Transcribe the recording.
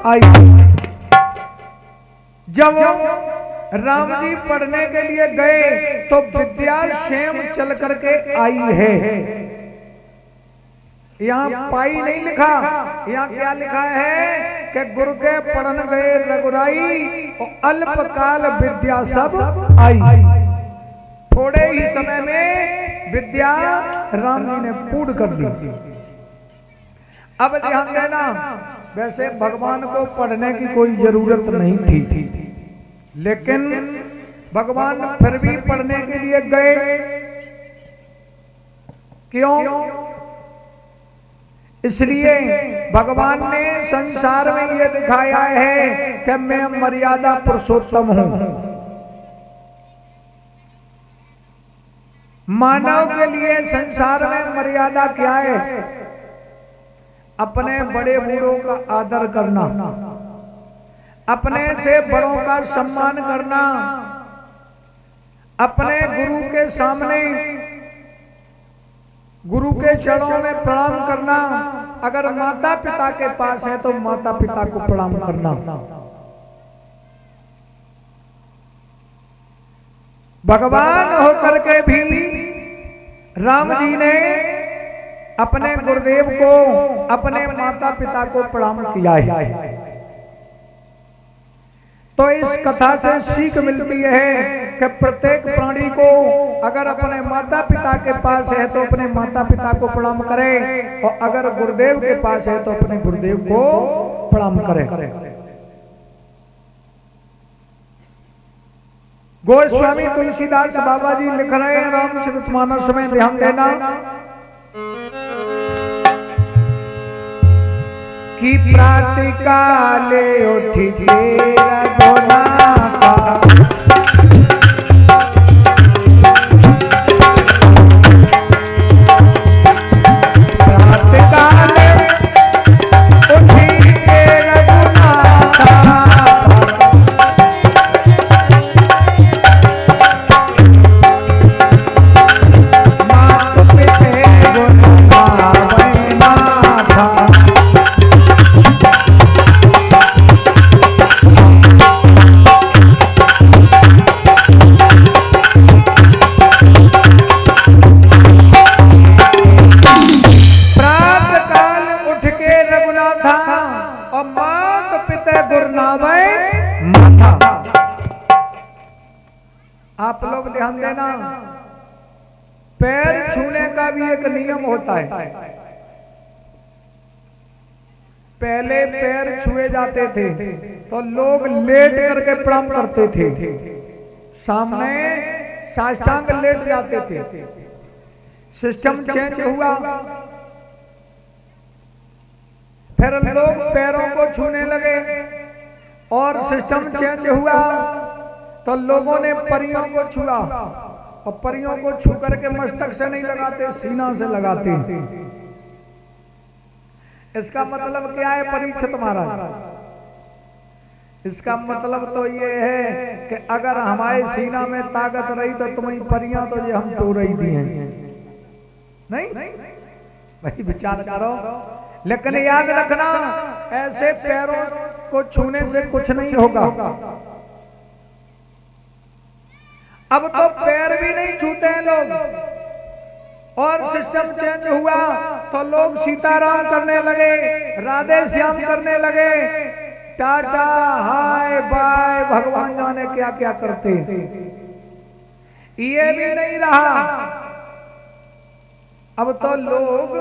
आई। जब राम जी पढ़ने के लिए गए तो विद्या स्वयं चल करके आई है। यहाँ पाई नहीं लिखा, यहाँ क्या लिखा है कि गुरु के पढ़न गए रघुराई और अल्पकाल विद्या सब आई। थोड़े ही समय में विद्या राम जी ने पूर्ण कर ली। अब ध्यान देना, वैसे भगवान को पढ़ने की कोई जरूरत नहीं थी, लेकिन भगवान फिर भी पढ़ने के लिए गए। क्यों? इसलिए भगवान ने संसार में यह दिखाया है कि मैं मर्यादा पुरुषोत्तम हूं। मानव के लिए संसार में मर्यादा क्या है? अपने बड़े बूढ़ों का आदर करना, अपने से बड़ों का सम्मान करना, अपने गुरु के सामने गुरु के चरणों में प्रणाम करना। अगर माता पिता के पास है तो माता पिता को प्रणाम करना। भगवान होकर के भी राम जी ने अपने गुरुदेव को, अपने माता पिता को प्रणाम किया है। तो इस कथा से सीख मिलती है कि प्रत्येक प्राणी को अगर अपने माता पिता के पास है तो अपने माता पिता को प्रणाम करे, और अगर गुरुदेव के पास है तो अपने गुरुदेव को प्रणाम करे। गोस्वामी तुलसीदास बाबा जी लिख रहे हैं रामचरितमानस में, ध्यान देना कि प्रातः काले उठी रघुनाथा, प्रातः काले उठी रघुनाथा, मात पिते गुण गावे नाथा। आप लोग ध्यान देना, पैर छूने का भी एक नियम होता है। पहले पैर छुए जाते थे तो लोग लेट करके प्रणाम करते थे, सामने साष्टांग लेट जाते थे। सिस्टम चेंज हुआ, फिर लोग पैरों को छूने लगे, और सिस्टम चेंज हुआ तो लोगों ने परियों को छुआ, और परियों को छू करके मस्तक से नहीं लगाते, सीना से लगाते। इसका मतलब क्या है परीक्षित महाराज? इसका मतलब तो ये है कि अगर हमारे सीना में ताकत रही तो तुम्हारी परियां तो ये हम तो रही दी हैं, नहीं वही विचार करो। लेकिन याद रखना, ऐसे पैरों को छूने से कुछ नहीं होगा। अब तो पैर भी नहीं छूते हैं लोग, और सिस्टम चेंज हुआ तो लोग सीताराम करने लगे, राधे श्याम करने लगे, टाटा हाय बाय भगवान जाने क्या क्या करते। ये भी नहीं रहा, अब तो लोग